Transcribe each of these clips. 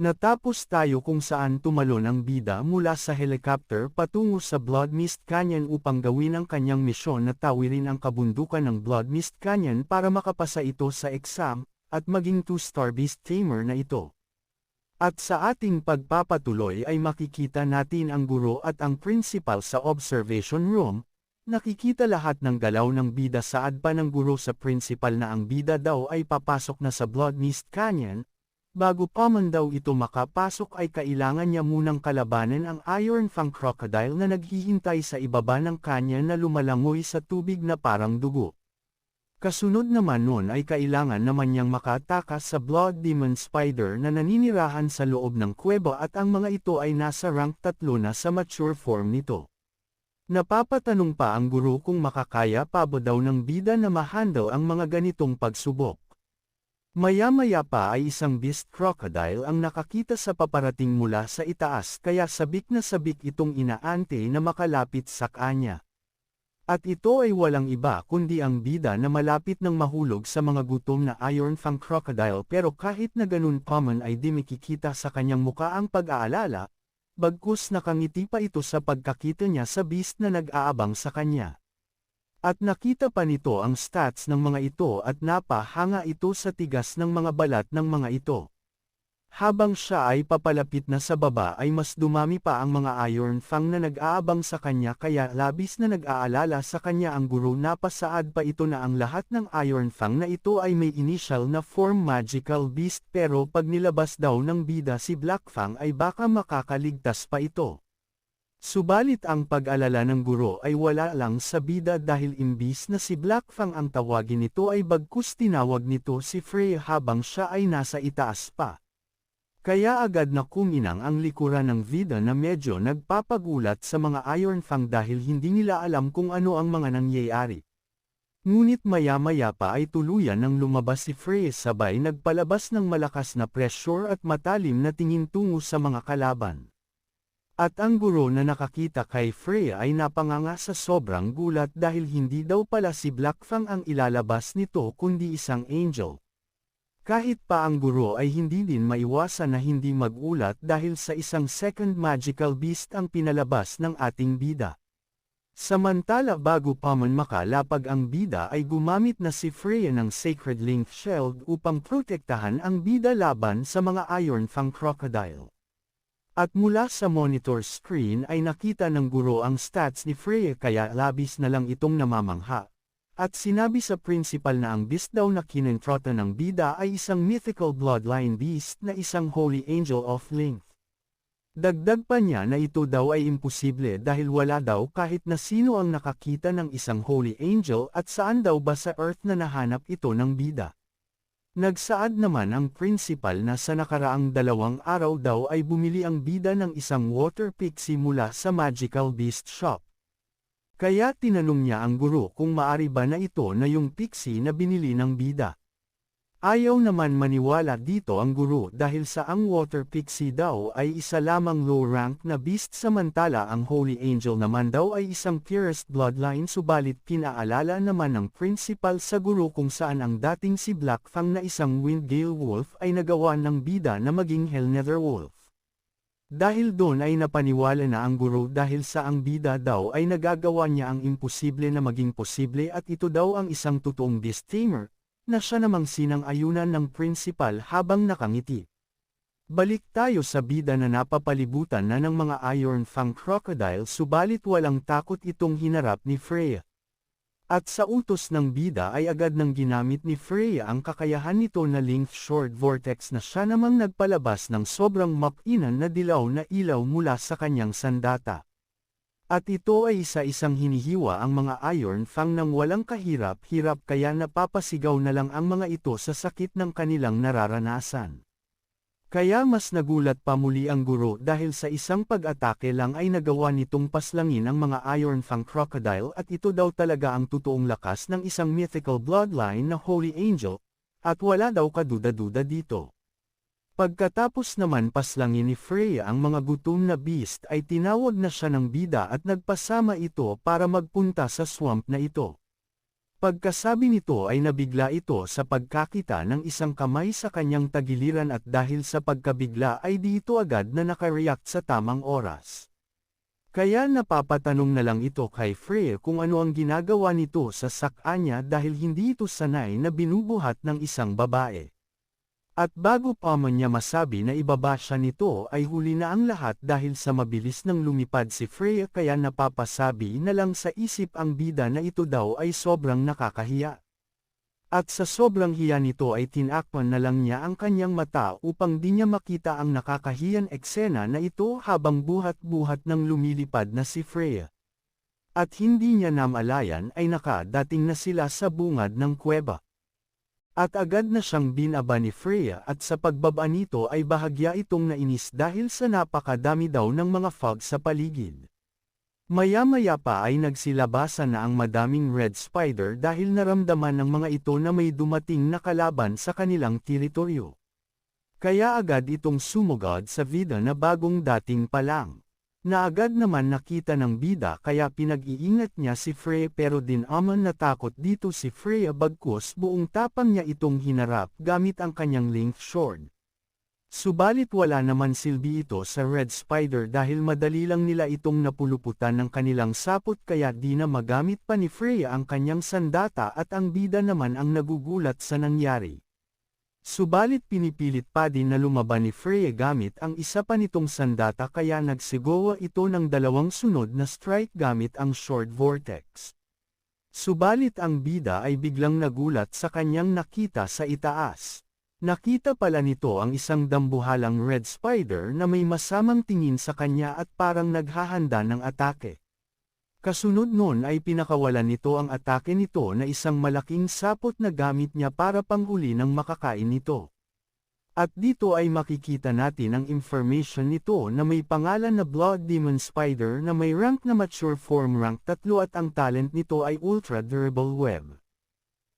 Natapos tayo kung saan tumalon ang bida mula sa helicopter patungo sa Blood Mist Canyon upang gawin ang kanyang misyon na tawirin ang kabundukan ng Blood Mist Canyon para makapasa ito sa exam, at maging 2-star beast tamer na ito. At sa ating pagpapatuloy ay makikita natin ang guro at ang principal sa observation room. Nakikita lahat ng galaw ng bida. Saad pa ng guro sa principal na ang bida daw ay papasok na sa Blood Mist Canyon. Bago pa man daw ito makapasok ay kailangan niya munang kalabanan ang Iron Fang Crocodile na naghihintay sa ibaba ng canyon na lumalangoy sa tubig na parang dugo. Kasunod naman nun ay kailangan naman niyang makatakas sa Blood Demon Spider na naninirahan sa loob ng kuweba at ang mga ito ay nasa rank 3 na sa mature form nito. Napapatanong pa ang guro kung makakaya pa ba daw ng bida na ma-handle ang mga ganitong pagsubok. Maya-maya pa ay isang beast crocodile ang nakakita sa paparating mula sa itaas kaya sabik na sabik itong inaante na makalapit sa kanya. At ito ay walang iba kundi ang bida na malapit ng mahulog sa mga gutom na Iron Fang Crocodile pero kahit na ganun pa man ay di makikita sa kanyang muka ang pag-aalala, bagkus nakangiti pa ito sa pagkakita niya sa beast na nag-aabang sa kanya. At nakita pa nito ang stats ng mga ito at napahanga ito sa tigas ng mga balat ng mga ito. Habang siya ay papalapit na sa baba ay mas dumami pa ang mga Iron Fang na nag-aabang sa kanya kaya labis na nag-aalala sa kanya ang guro. Napasaad pa ito na ang lahat ng Iron Fang na ito ay may initial na form magical beast pero pag nilabas daw ng bida si Black Fang ay baka makakaligtas pa ito. Subalit ang pag-alala ng guro ay wala lang sa bida dahil imbis na si Black Fang ang tawagin nito ay bagkus tinawag nito si Freya habang siya ay nasa itaas pa. Kaya agad na kuminang ang likuran ng bida na medyo nagpapagulat sa mga Iron Fang dahil hindi nila alam kung ano ang mga nangyayari. Ngunit maya-maya pa ay tuluyan nang lumabas si Freya sabay nagpalabas ng malakas na pressure at matalim na tingin tungo sa mga kalaban. At ang guro na nakakita kay Freya ay napanganga sa sobrang gulat dahil hindi daw pala si Black Fang ang ilalabas nito kundi isang angel. Kahit pa ang guro ay hindi din maiwasan na hindi magulat dahil sa isang second magical beast ang pinalabas ng ating bida. Samantala bago pa man makalapag ang bida ay gumamit na si Freya ng Sacred Link Shield upang protektahan ang bida laban sa mga Iron Fang Crocodile. At mula sa monitor screen ay nakita ng guro ang stats ni Freya kaya labis na lang itong namamangha. At sinabi sa principal na ang beast daw na kinentrota ng bida ay isang mythical bloodline beast na isang holy angel of length. Dagdag pa niya na ito daw ay imposible dahil wala daw kahit na sino ang nakakita ng isang holy angel at saan daw ba sa earth na nahanap ito ng bida. Nagsaad naman ang principal na sa nakaraang 2 araw daw ay bumili ang bida ng isang water pixie mula sa Magical Beast Shop. Kaya tinanong niya ang guro kung maari ba na ito na yung pixie na binili ng bida. Ayaw naman maniwala dito ang guro dahil sa ang water pixie daw ay isa lamang low rank na beast samantala ang holy angel naman daw ay isang purest bloodline subalit pinaalala naman ng principal sa guro kung saan ang dating si Black Fang na isang Windgale Wolf ay nagawa ng bida na maging Hellnether Wolf. Dahil doon ay napaniwala na ang guro dahil sa ang bida daw ay nagagawa niya ang imposible na maging posible at ito daw ang isang totoong beast tamer, na siya namang sinang-ayunan ng principal habang nakangiti. Balik tayo sa bida na napapalibutan na ng mga Iron Fang Crocodile subalit walang takot itong hinarap ni Freya. At sa utos ng bida ay agad nang ginamit ni Freya ang kakayahan nito na Link Short Vortex na siya namang nagpalabas ng sobrang makinan na dilaw na ilaw mula sa kanyang sandata. At ito ay isa-isang hinihiwa ang mga Iron Fang nang walang kahirap-hirap kaya napapasigaw na lang ang mga ito sa sakit ng kanilang nararanasan. Kaya mas nagulat pa muli ang guro dahil sa isang pag-atake lang ay nagawa nitong paslangin ang mga Iron Fang Crocodile at ito daw talaga ang totoong lakas ng isang mythical bloodline na Holy Angel, at wala daw kaduda-duda dito. Pagkatapos naman paslangin ni Freya ang mga gutom na beast ay tinawag na siya ng bida at nagpasama ito para magpunta sa swamp na ito. Pagkasabi nito ay nabigla ito sa pagkakita ng isang kamay sa kanyang tagiliran at dahil sa pagkabigla ay di ito agad na nakareact sa tamang oras. Kaya napapatanong na lang ito kay Freya kung ano ang ginagawa nito sa saka niya dahil hindi ito sanay na binubuhat ng isang babae. At bago pa man niya masabi na ibaba siya nito ay huli na ang lahat dahil sa mabilis nang lumipad si Freya kaya napapasabi na lang sa isip ang bida na ito daw ay sobrang nakakahiya. At sa sobrang hiya nito ay tinakpan na lang niya ang kanyang mata upang di niya makita ang nakakahiyang eksena na ito habang buhat-buhat nang lumilipad na si Freya. At hindi niya namalayan ay nakadating na sila sa bungad ng kuweba. At agad na siyang binaba ni Freya at sa pagbaba nito ay bahagya itong nainis dahil sa napakadami daw ng mga fog sa paligid. Maya-maya pa ay nagsilabasan na ang madaming red spider dahil naramdaman ng mga ito na may dumating na kalaban sa kanilang teritoryo. Kaya agad itong sumugod sa vida na bagong dating pa lang. Na agad naman nakita ng bida kaya pinag-iingat niya si Freya pero din naman natakot dito si Freya bagkus buong tapang niya itong hinarap gamit ang kanyang length sword. Subalit wala naman silbi ito sa red spider dahil madali lang nila itong napuluputan ng kanilang sapot kaya di na magamit pa ni Freya ang kanyang sandata at ang bida naman ang nagugulat sa nangyari. Subalit pinipilit pa din na lumaban ni Freya gamit ang isa pa nitong sandata kaya nagsigawa ito ng dalawang sunod na strike gamit ang short vortex. Subalit ang bida ay biglang nagulat sa kanyang nakita sa itaas. Nakita pala nito ang isang dambuhalang red spider na may masamang tingin sa kanya at parang naghahanda ng atake. Kasunod nun ay pinakawalan nito ang atake nito na isang malaking sapot na gamit niya para panghuli ng makakain nito. At dito ay makikita natin ang information nito na may pangalan na Blood Demon Spider na may rank na mature form rank 3 at ang talent nito ay Ultra Durable Web.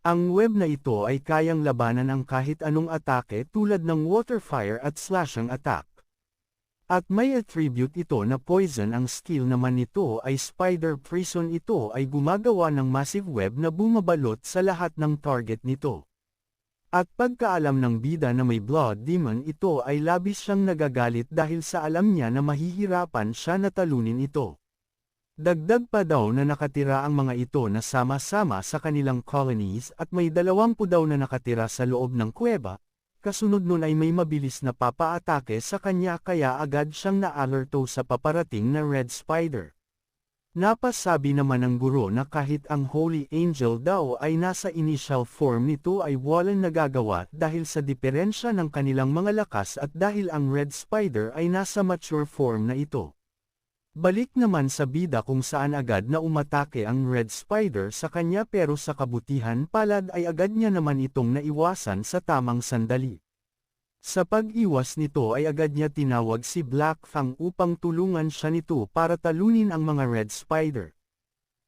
Ang web na ito ay kayang labanan ang kahit anong atake tulad ng water fire at slashing attack. At may attribute ito na poison ang skill naman nito ay spider prison ito ay gumagawa ng massive web na bumabalot sa lahat ng target nito. At pagkaalam ng bida na may blood demon ito ay labis siyang nagagalit dahil sa alam niya na mahihirapan siya na talunin ito. Dagdag pa daw na nakatira ang mga ito na sama-sama sa kanilang colonies at may 20 daw na nakatira sa loob ng kuweba. Kasunod nun ay may mabilis na papaatake sa kanya kaya agad siyang na-alerto sa paparating na red spider. Napasabi naman ng guro na kahit ang Holy Angel daw ay nasa initial form nito ay walang nagagawa dahil sa diferensya ng kanilang mga lakas at dahil ang red spider ay nasa mature form na ito. Balik naman sa bida kung saan agad na umatake ang red spider sa kanya pero sa kabutihan palad ay agad niya naman itong naiwasan sa tamang sandali. Sa pag-iwas nito ay agad niya tinawag si Black Fang upang tulungan siya nito para talunin ang mga red spider.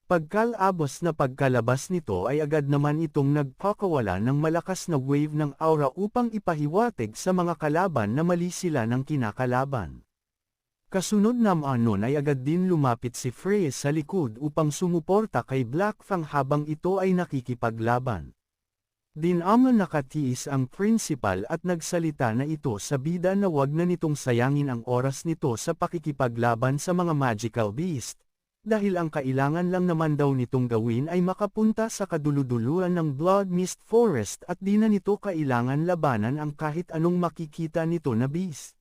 Pagkalabos na pagkalabas nito ay agad naman itong nagpakawala ng malakas na wave ng aura upang ipahiwatig sa mga kalaban na mali sila ng kinakalaban. Kasunod naman nun ay agad din lumapit si Freya sa likod upang sumuporta kay Black Fang habang ito ay nakikipaglaban. Dinaman nakatiis ang principal at nagsalita na ito sa bida na wag na nitong sayangin ang oras nito sa pakikipaglaban sa mga magical beast, dahil ang kailangan lang naman daw nitong gawin ay makapunta sa kaduluduluan ng Blood Mist Forest at di na nito kailangan labanan ang kahit anong makikita nito na beast.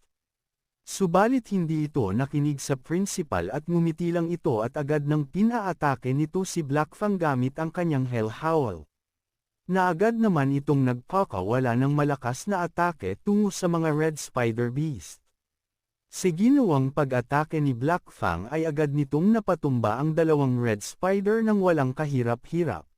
Subalit hindi ito nakinig sa principal at ngumiti lang ito at agad nang pinaatake nito si Black Fang gamit ang kanyang Hell Howl. Na agad naman itong nagpakawala ng malakas na atake tungo sa mga Red Spider Beast. Sa ginawang pag-atake ni Black Fang ay agad nitong napatumba ang dalawang Red Spider nang walang kahirap-hirap.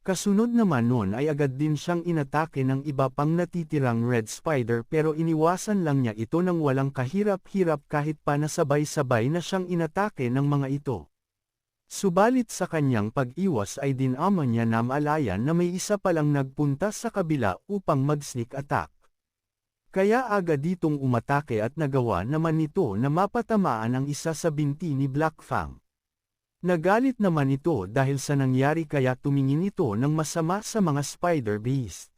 Kasunod naman nun ay agad din siyang inatake ng iba pang natitirang red spider pero iniwasan lang niya ito ng walang kahirap-hirap kahit pa nasabay-sabay na siyang inatake ng mga ito. Subalit sa kanyang pag-iwas ay dinaman niya na maalayan na may isa palang nagpunta sa kabila upang mag-sneak attack. Kaya agad ditong umatake at nagawa naman nito na mapatamaan ang isa sa binti ni Black Fang. Nagalit naman ito dahil sa nangyari kaya tumingin ito ng masama sa mga Spider Beast.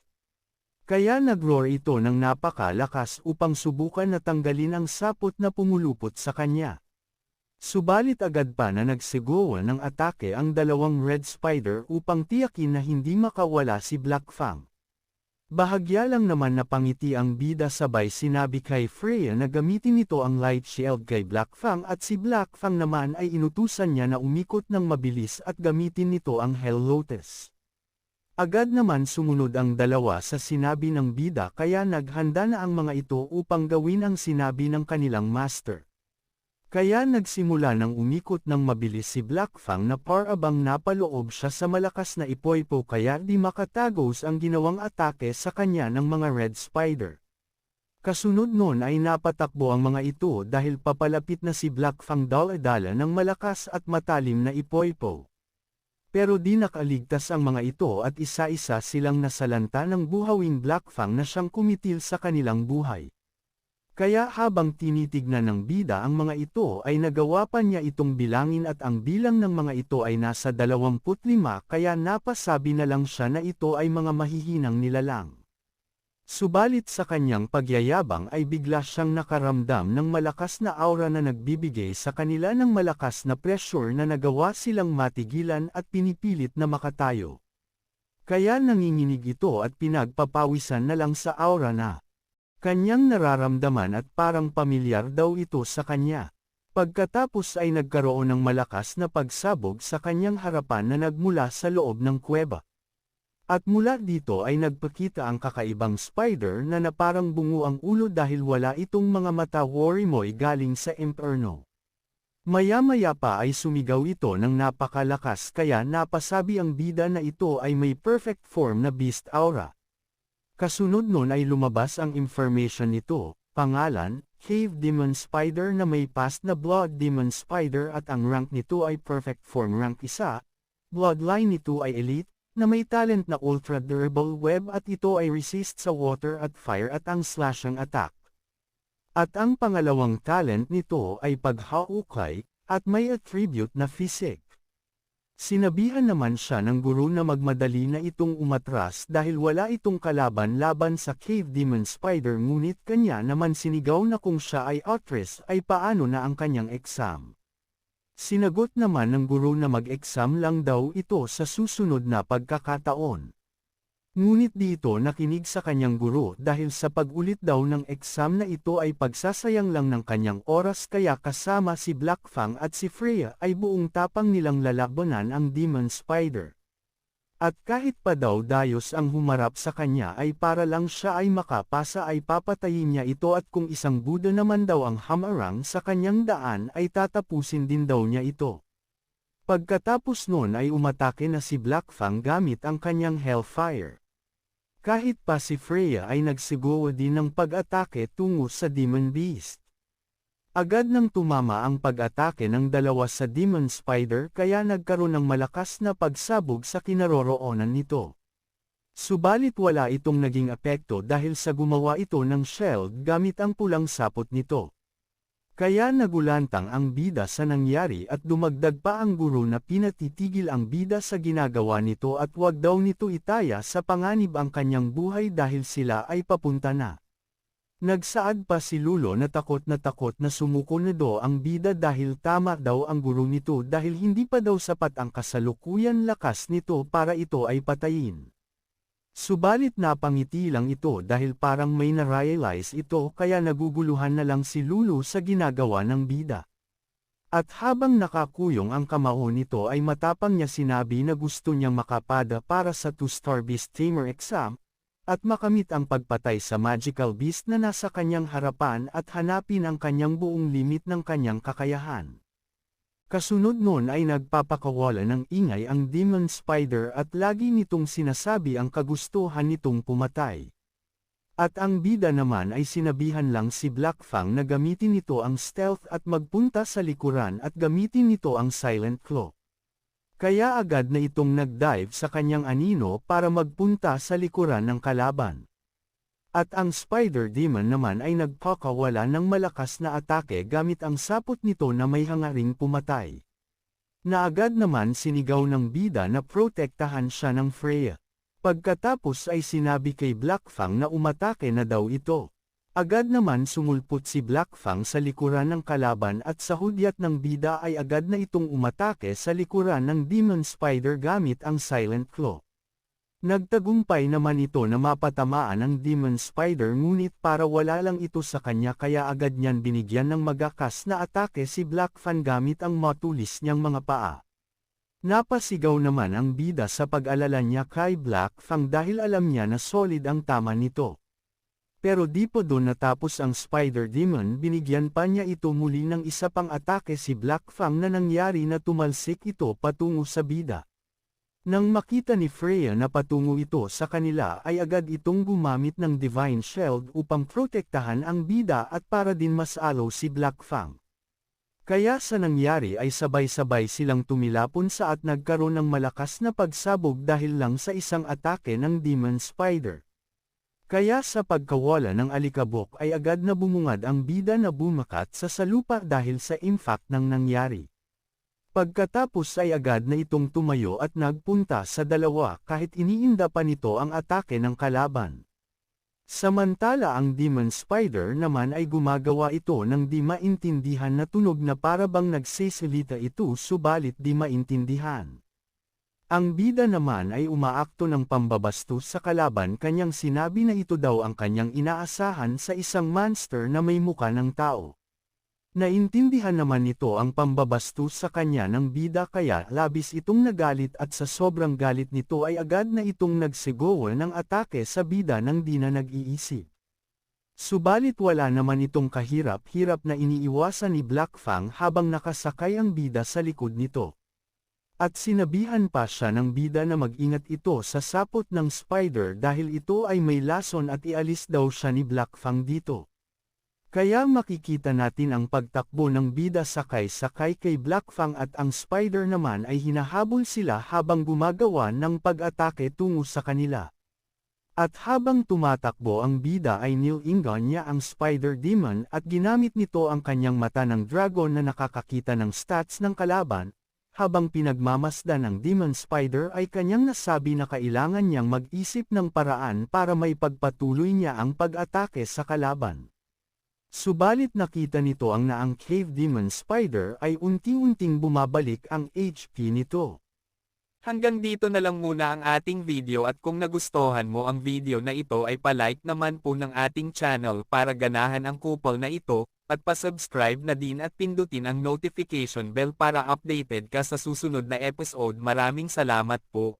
Kaya nag-roar ito ng napakalakas upang subukan na tanggalin ang sapot na pumulupot sa kanya. Subalit agad pa na nagsigawa ng atake ang dalawang Red Spider upang tiyakin na hindi makawala si Black Fang. Bahagya lang naman napangiti ang bida sabay sinabi kay Freya na gamitin nito ang Light Shield kay Black Fang at si Black Fang naman ay inutusan niya na umikot ng mabilis at gamitin nito ang Hell Lotus. Agad naman sumunod ang dalawa sa sinabi ng bida kaya naghanda na ang mga ito upang gawin ang sinabi ng kanilang master. Kaya nagsimula ng umikot ng mabilis si Black Fang na parabang napaloob siya sa malakas na ipoypo kaya di makatagos ang ginawang atake sa kanya ng mga Red Spider. Kasunod nun ay napatakbo ang mga ito dahil papalapit na si Black Fang dala-dala ng malakas at matalim na ipoypo. Pero di nakaligtas ang mga ito at isa-isa silang nasalanta ng buhawing Black Fang na siyang kumitil sa kanilang buhay. Kaya habang tinitignan ng bida ang mga ito ay nagawa pa niya itong bilangin at ang bilang ng mga ito ay nasa 25 kaya napasabi na lang siya na ito ay mga mahihinang nilalang. Subalit sa kanyang pagyayabang ay bigla siyang nakaramdam ng malakas na aura na nagbibigay sa kanila ng malakas na pressure na nagawa silang matigilan at pinipilit na makatayo. Kaya nanginginig ito at pinagpapawisan na lang sa aura na kanyang nararamdaman at parang pamilyar daw ito sa kanya. Pagkatapos ay nagkaroon ng malakas na pagsabog sa kanyang harapan na nagmula sa loob ng kuweba. At mula dito ay nagpakita ang kakaibang spider na parang bungo ang ulo dahil wala itong mga mata worimoy galing sa imperno. Maya-maya pa ay sumigaw ito ng napakalakas kaya napasabi ang bida na ito ay may perfect form na beast aura. Kasunod nun ay lumabas ang information nito, pangalan, Cave Demon Spider na may past na Blood Demon Spider at ang rank nito ay Perfect Form rank 1, bloodline nito ay Elite, na may talent na Ultra Durable Web at ito ay resist sa water at fire at ang slashing attack. At ang pangalawang talent nito ay Paghahukay, at may attribute na Physique. Sinabihan naman siya ng guro na magmadali na itong umatras dahil wala itong kalaban-laban sa Cave Demon Spider ngunit kanya naman sinigaw na kung siya ay Atris ay paano na ang kanyang exam. Sinagot naman ng guro na mag-exam lang daw ito sa susunod na pagkakataon. Ngunit dito nakinig sa kanyang guro dahil sa pag-ulit daw ng exam na ito ay pagsasayang lang ng kanyang oras kaya kasama si Black Fang at si Freya ay buong tapang nilang lalabanan ang Demon Spider. At kahit pa daw dayos ang humarap sa kanya ay para lang siya ay makapasa ay papatayin niya ito at kung isang Buddha naman daw ang hamarang sa kanyang daan ay tatapusin din daw niya ito. Pagkatapos nun ay umatake na si Black Fang gamit ang kanyang Hellfire. Kahit pa si Freya ay nagsigawa din ng pag-atake tungo sa Demon Beast. Agad nang tumama ang pag-atake ng dalawa sa Demon Spider kaya nagkaroon ng malakas na pagsabog sa kinaroroonan nito. Subalit wala itong naging apekto dahil sa gumawa ito ng shield gamit ang pulang sapot nito. Kaya nagulantang ang bida sa nangyari at dumagdag pa ang guro na pinatitigil ang bida sa ginagawa nito at wag daw nito itaya sa panganib ang kanyang buhay dahil sila ay papunta na. Nagsaad pa si Lulo na takot na sumuko na daw ang bida dahil tama daw ang guro nito dahil hindi pa daw sapat ang kasalukuyan lakas nito para ito ay patayin. Subalit napangiti lang ito dahil parang may na-realize ito kaya naguguluhan na lang si Lulu sa ginagawa ng bida. At habang nakakuyong ang kamao nito ay matapang niya sinabi na gusto niyang makapada para sa 2-star Beast Tamer exam, at makamit ang pagpatay sa Magical Beast na nasa kanyang harapan at hanapin ang kanyang buong limit ng kanyang kakayahan. Kasunod nun ay nagpapakawala ng ingay ang Demon Spider at lagi nitong sinasabi ang kagustuhan nitong pumatay. At ang bida naman ay sinabihan lang si Black Fang na gamitin nito ang stealth at magpunta sa likuran at gamitin nito ang Silent Claw. Kaya agad na itong nag-dive sa kanyang anino para magpunta sa likuran ng kalaban. At ang Spider Demon naman ay nagpakawala ng malakas na atake gamit ang sapot nito na may hangaring pumatay. na agad naman sinigaw ng bida na protektahan siya ng Freya. Pagkatapos ay sinabi kay Blackfang na umatake na daw ito. Agad naman sumulpot si Blackfang sa likuran ng kalaban at sa hudyat ng bida ay agad na itong umatake sa likuran ng Demon Spider gamit ang Silent Claw. Nagtagumpay naman ito na mapatamaan ang Demon Spider ngunit para wala lang ito sa kanya kaya agad niyan binigyan ng magakas na atake si Blackfang gamit ang matulis niyang mga paa. Napasigaw naman ang bida sa pag-alala niya kay Blackfang dahil alam niya na solid ang tama nito. Pero di po doon natapos ang Spider Demon, binigyan pa niya ito muli ng isa pang atake si Blackfang na nangyari na tumalsik ito patungo sa bida. Nang makita ni Freya na patungo ito sa kanila ay agad itong gumamit ng Divine Shield upang protektahan ang bida at para din masalo si Blackfang. Kaya sa nangyari ay sabay-sabay silang tumilapon at nagkaroon ng malakas na pagsabog dahil lang sa isang atake ng Demon Spider. Kaya sa pagkawala ng alikabok ay agad na bumungad ang bida na bumakat sa salupa dahil sa impact ng nangyari. Pagkatapos ay agad na itong tumayo at nagpunta sa dalawa kahit iniinda pa nito ang atake ng kalaban. Samantala ang Demon Spider naman ay gumagawa ito ng di maintindihan na tunog na para bang nagsisilita ito subalit di maintindihan. Ang bida naman ay umaakto ng pambabastos sa kalaban kanyang sinabi na ito daw ang kanyang inaasahan sa isang monster na may muka ng tao. Naintindihan naman nito ang pambabastos sa kanya ng bida kaya labis itong nagalit at sa sobrang galit nito ay agad na itong nagsigaw ng atake sa bida nang di na nag-iisip. Subalit wala naman itong kahirap-hirap na iniiwasan ni Blackfang habang nakasakay ang bida sa likod nito. At sinabihan pa siya ng bida na mag-ingat ito sa sapot ng spider dahil ito ay may lason at ialis daw siya ni Blackfang dito. Kaya makikita natin ang pagtakbo ng bida sakay-sakay kay Blackfang at ang spider naman ay hinahabol sila habang gumagawa ng pag-atake tungo sa kanila. At habang tumatakbo ang bida ay nilingan niya ang Spider Demon at ginamit nito ang kanyang mata ng dragon na nakakakita ng stats ng kalaban. Habang pinagmamasdan ng Demon Spider ay kanyang nasabi na kailangan niyang mag-isip ng paraan para may pagpatuloy niya ang pag-atake sa kalaban. Subalit nakita nito ang naang Cave Demon Spider ay unti-unting bumabalik ang HP nito. Hanggang dito na lang muna ang ating video at kung nagustuhan mo ang video na ito ay palike naman po ng ating channel para ganahan ang kupol na ito. At pa-subscribe na din at pindutin ang notification bell para updated ka sa susunod na episode. Maraming salamat po.